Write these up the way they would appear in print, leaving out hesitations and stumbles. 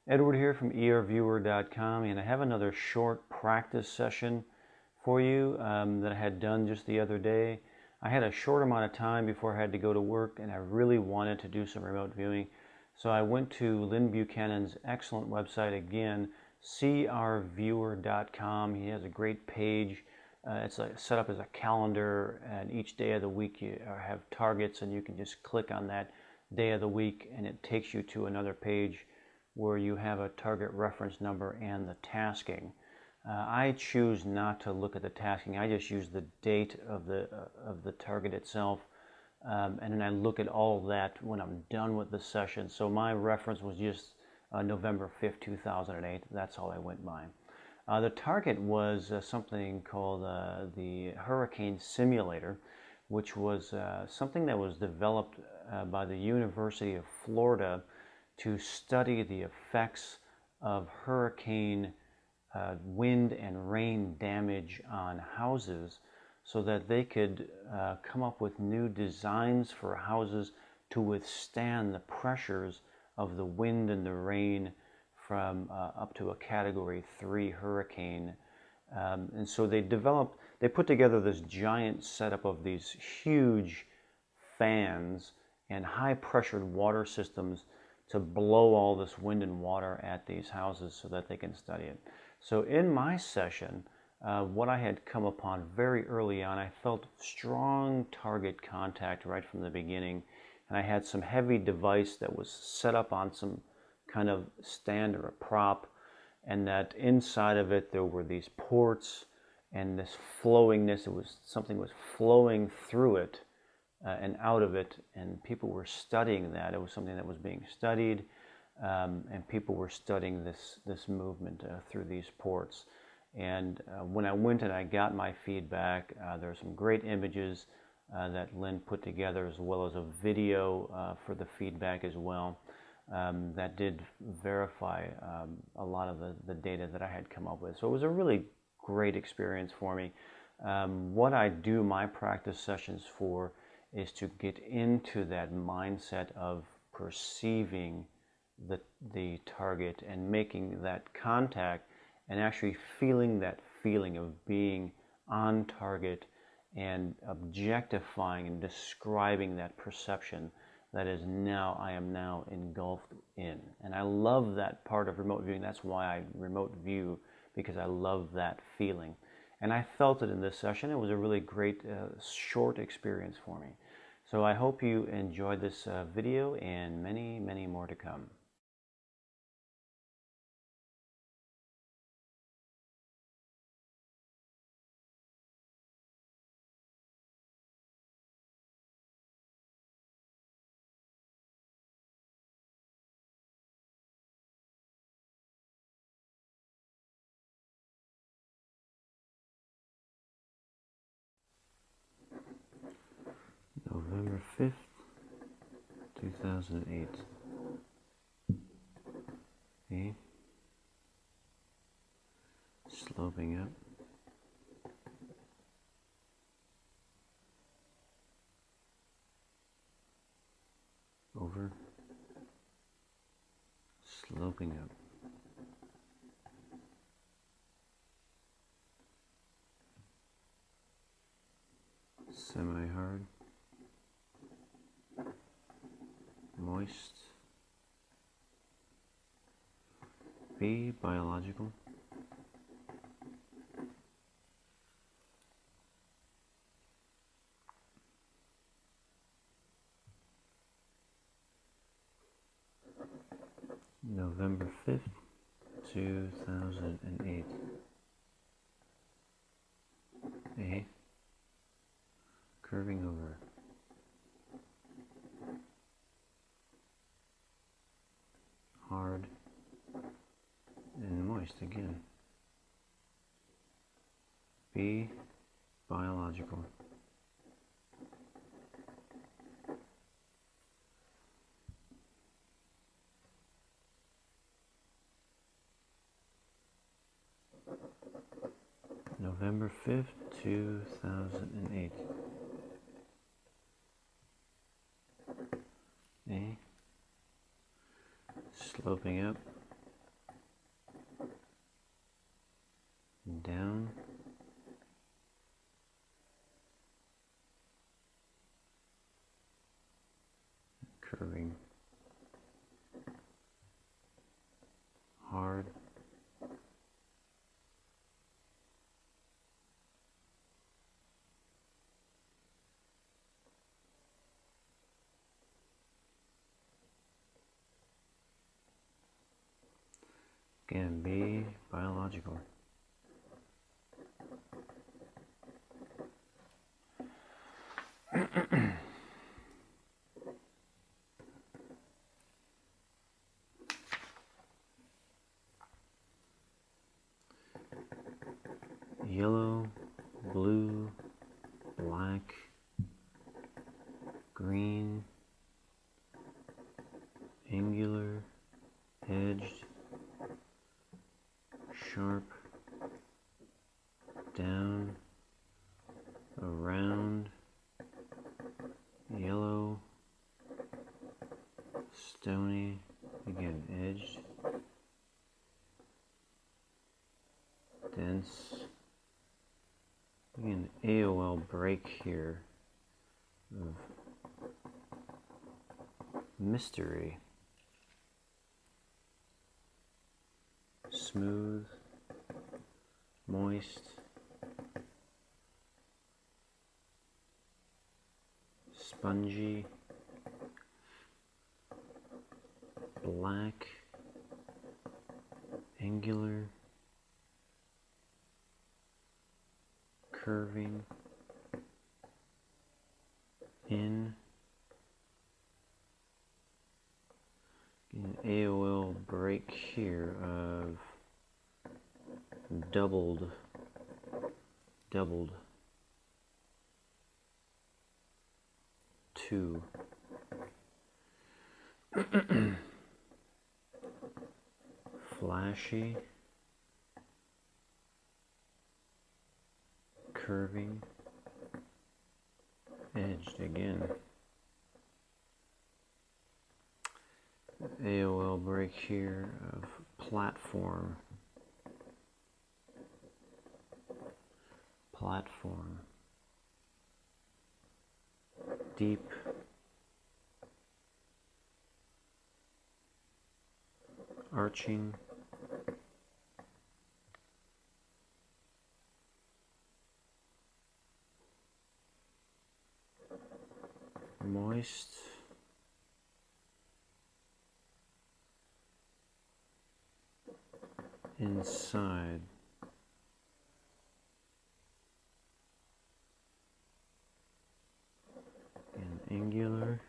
Edward here from erviewer.com, and I have another short practice session for you that I had done just the other day. I had a short amount of time before I had to go to work, and I really wanted to do some remote viewing. So I went to Lynn Buchanan's excellent website again, crviewer.com. He has a great page. It's set up as a calendar, and each day of the week you have targets, and you can just click on that day of the week, and it takes you to another page where you have a target reference number and the tasking. I choose not to look at the tasking. I just use the date of the target itself, and then I look at all of that when I'm done with the session. So my reference was just November 5th, 2008. That's all I went by. The target was something called the Hurricane Simulator, which was something that was developed by the University of Florida to study the effects of hurricane wind and rain damage on houses, so that they could come up with new designs for houses to withstand the pressures of the wind and the rain from up to a Category 3 hurricane. And so they put together this giant setup of these huge fans and high pressured water systems to blow all this wind and water at these houses so that they can study it. So in my session, what I had come upon very early on, I felt strong target contact right from the beginning, and I had some heavy device that was set up on some kind of stand or a prop, and that inside of it there were these ports and this flowingness. Something was flowing through it and out of it, and people were studying that. It was something that was being studied, and people were studying this movement through these ports. And when I went and I got my feedback, there are some great images that Lynn put together, as well as a video for the feedback as well, that did verify a lot of the data that I had come up with. So it was a really great experience for me. What I do my practice sessions for is to get into that mindset of perceiving the target and making that contact, and actually feeling that feeling of being on target and objectifying and describing that perception that I am now engulfed in. And I love that part of remote viewing. That's why I remote view, because I love that feeling. And I felt it in this session. It was a really great short experience for me. So I hope you enjoyed this video, and many, many more to come. November 5th, 2008. Okay. Sloping up. Over. Sloping up. Semi-hard. Moist. B, biological. November 5th, 2008. A, curving over. Hard and moist again. B, biological. November 5th, 2008. A, sloping up. down, curving hard, again, be biological. Yellow, blue, black, green, angular, edged, sharp, down, around, yellow, stony, again edged, dense. Again, AOL break here of mystery. Smooth, moist, spongy, black, angular, curving, in, an AOL break here of doubled, two, flashy, curving, edged again. AOL break here of platform, deep, arching, moist, inside, and angular,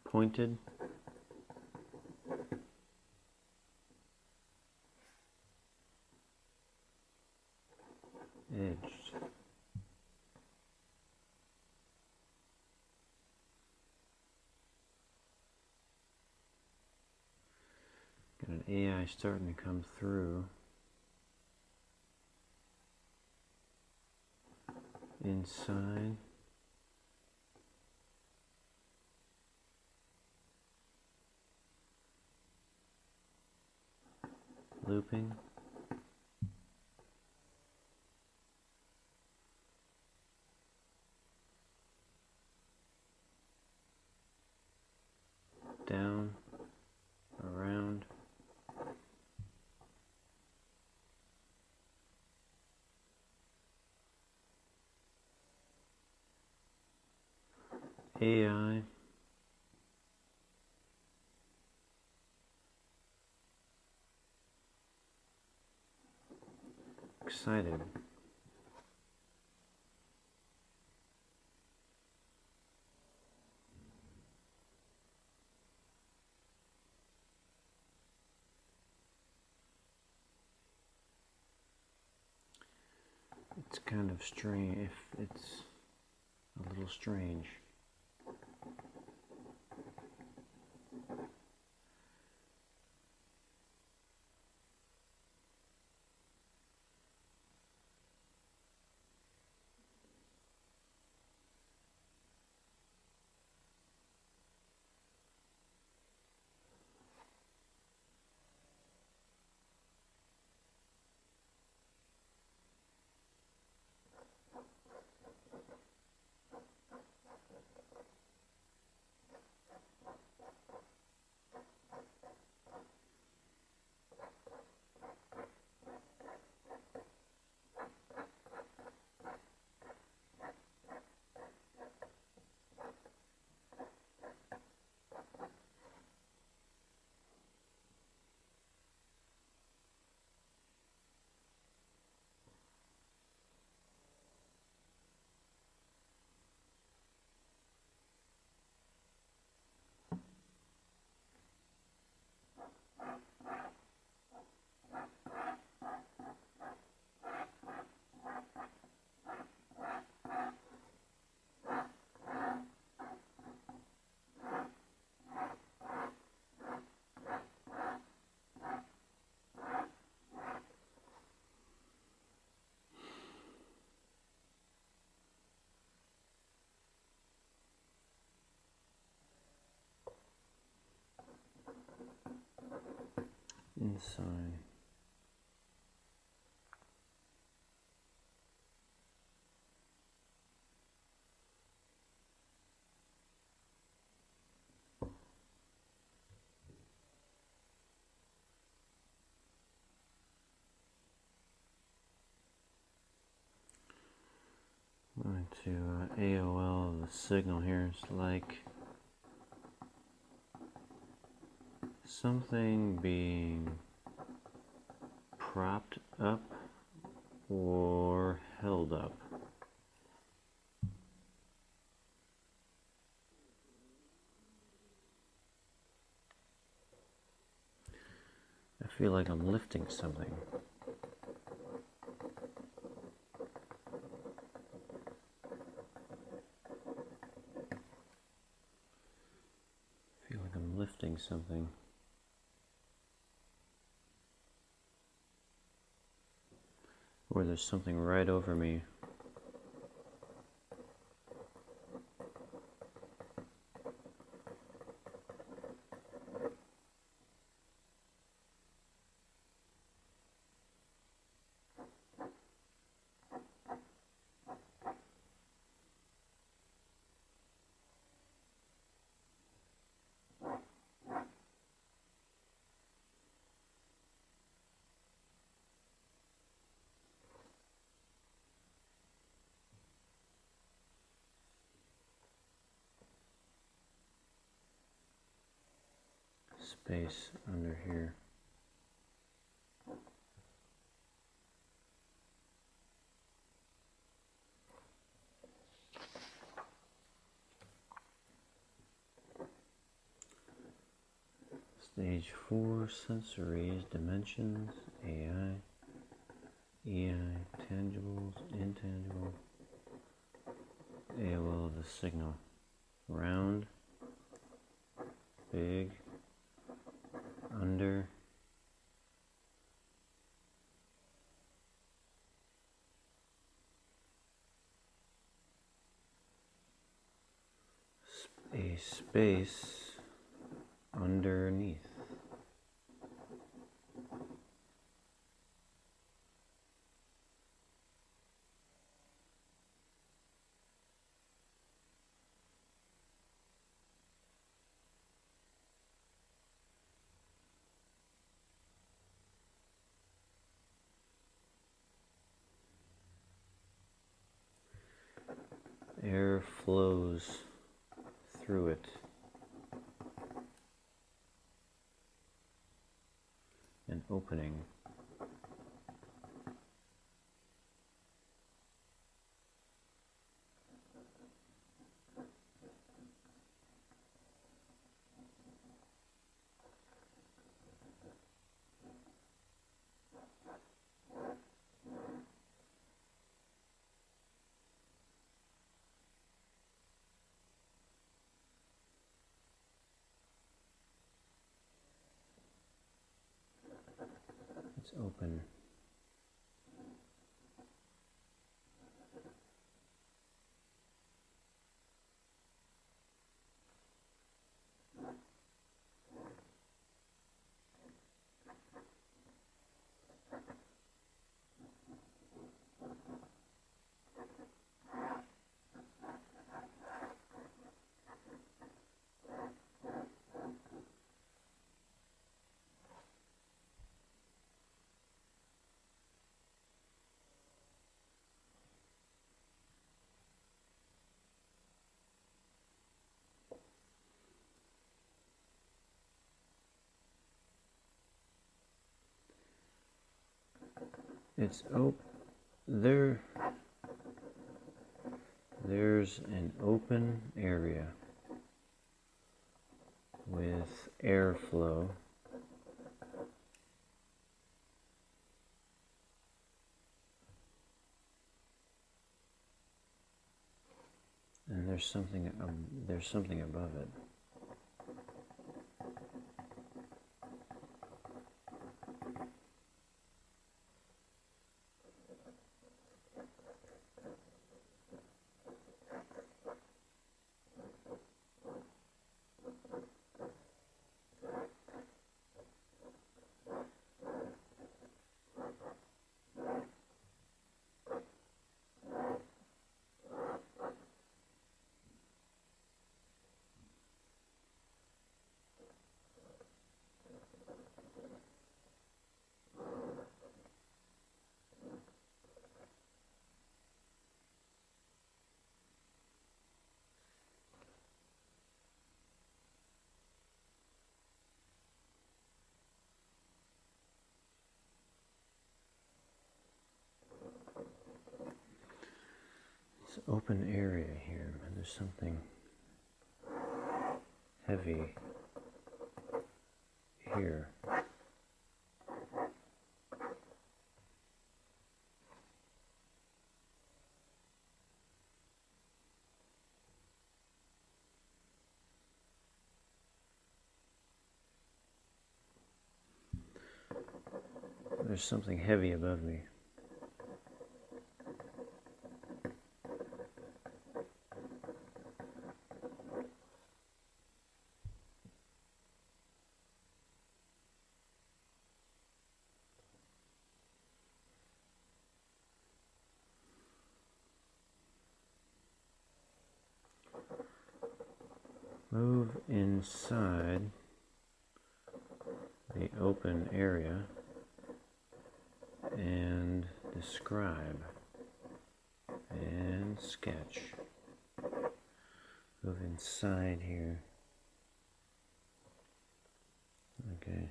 pointed, edged, got an AI starting to come through, inside, looping, down, around, AI, excited, it's kind of strange, if it's a little strange. inside. Going to AOL, the signal here is like something being propped up or held up. I feel like I'm lifting something. I feel like I'm lifting something. Or there's something right over me. Space under here. Stage 4, sensories, dimensions, AI, EI, tangibles, intangible, AOL, the signal, round, big, under, a space underneath. Air flows through it. An opening. It's open. It's there's an open area with airflow. And there's something above it. This open area here, and there's something heavy here. There's something heavy above me. Move inside the open area and describe and sketch. Move inside here. Okay.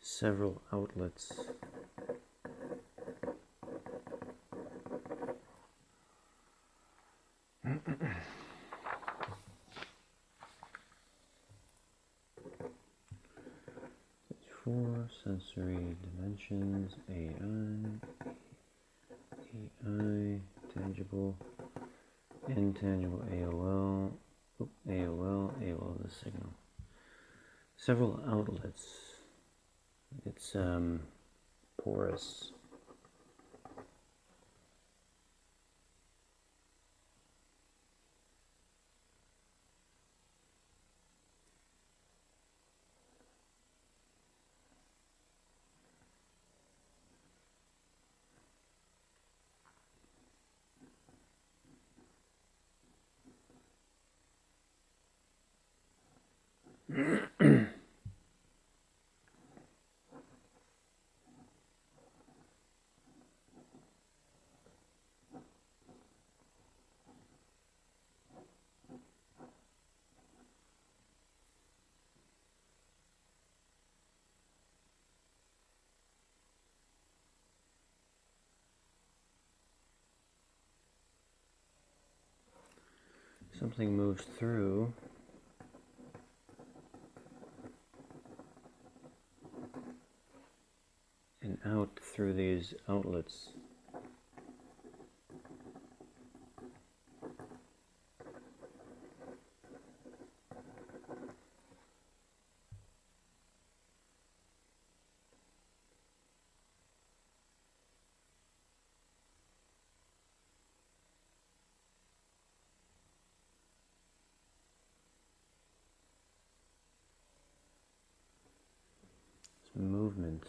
Several outlets. Four sensory dimensions: AI, tangible, intangible, AOL, the signal. Several outlets. It's porous. Something moves through. And out through these outlets. Movement.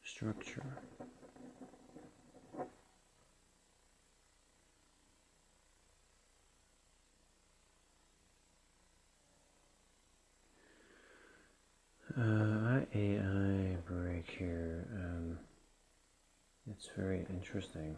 Structure. AI break here. It's very interesting.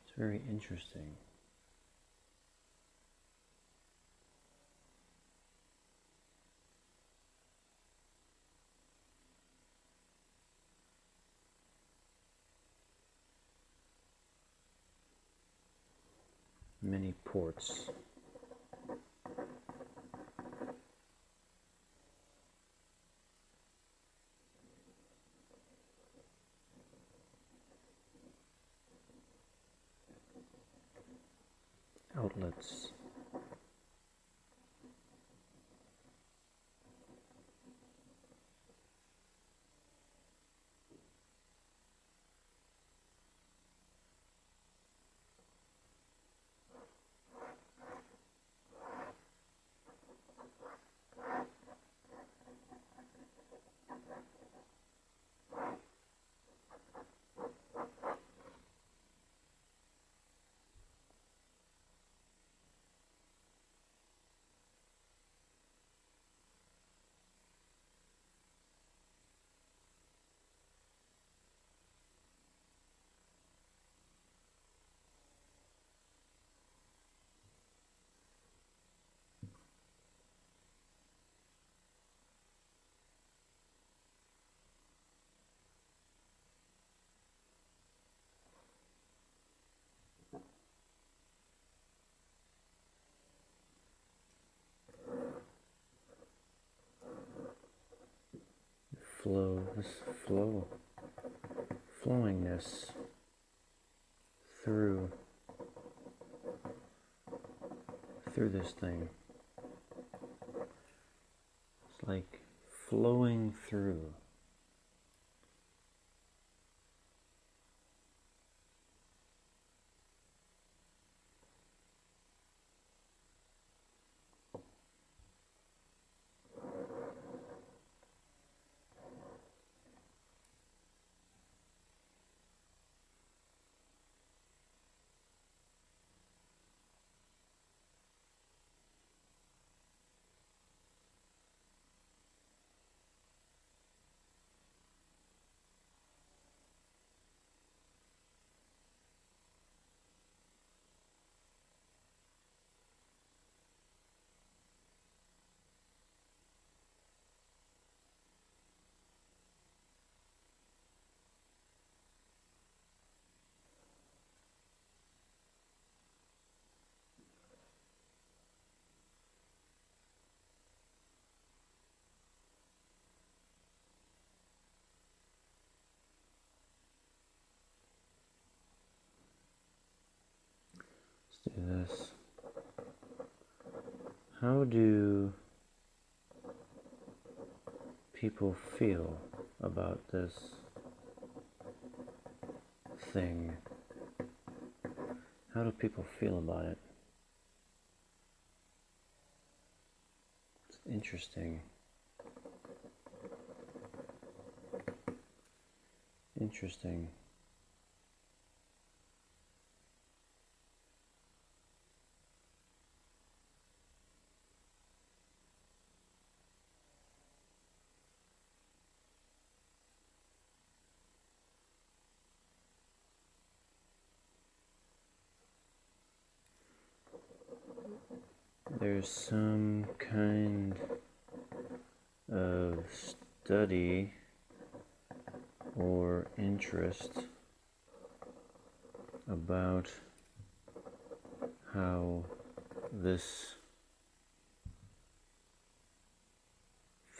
It's very interesting. many ports. Outlets. Flowingness through this thing. It's like flowing through. Let's do this. How do people feel about this thing? How do people feel about it? It's interesting. Interesting. There's some kind of study or interest about how this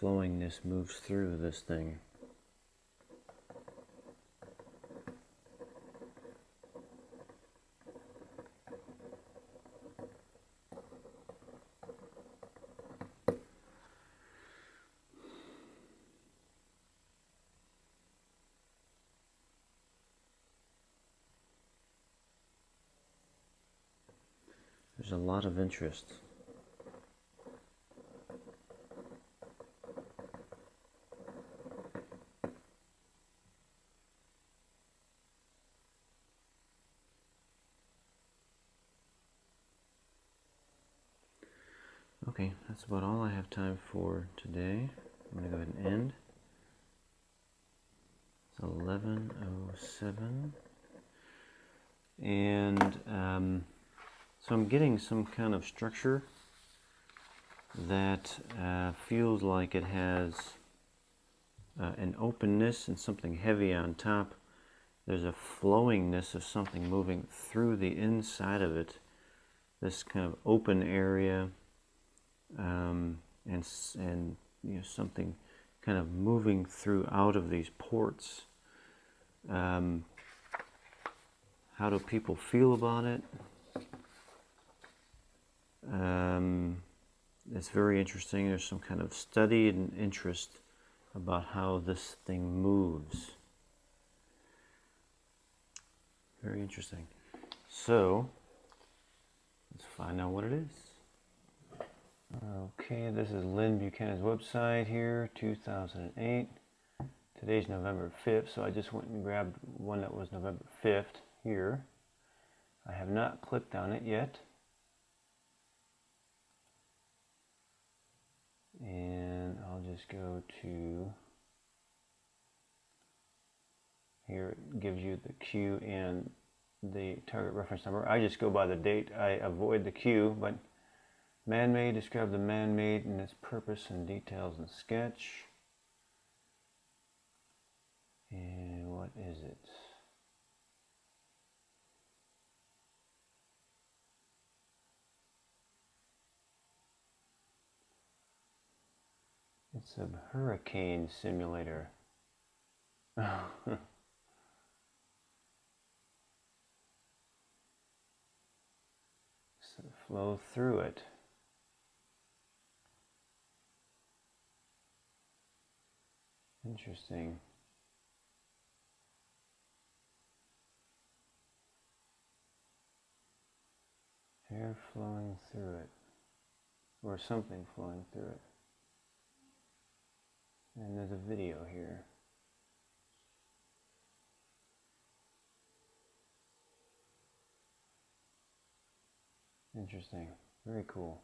flowingness moves through this thing. There's a lot of interest. Okay, that's about all I have time for today. I'm going to go ahead and end. It's 11:07. And so I'm getting some kind of structure that feels like it has an openness and something heavy on top. There's a flowingness of something moving through the inside of it, this kind of open area, and you know, something kind of moving through out of these ports. How do people feel about it? It's very interesting. There's some kind of study and interest about how this thing moves. Very interesting. So, let's find out what it is. Okay, this is Lynn Buchanan's website here, 2008. Today's November 5th, so I just went and grabbed one that was November 5th here. I have not clicked on it yet. And I'll just go to, here it gives you the Q and the target reference number. I just go by the date. I avoid the Q, but man-made, describe the man-made and its purpose and details in sketch. And what is it? It's a hurricane simulator. So flow through it. Interesting. Air flowing through it. Or something flowing through it. And there's a video here. Interesting. Very cool.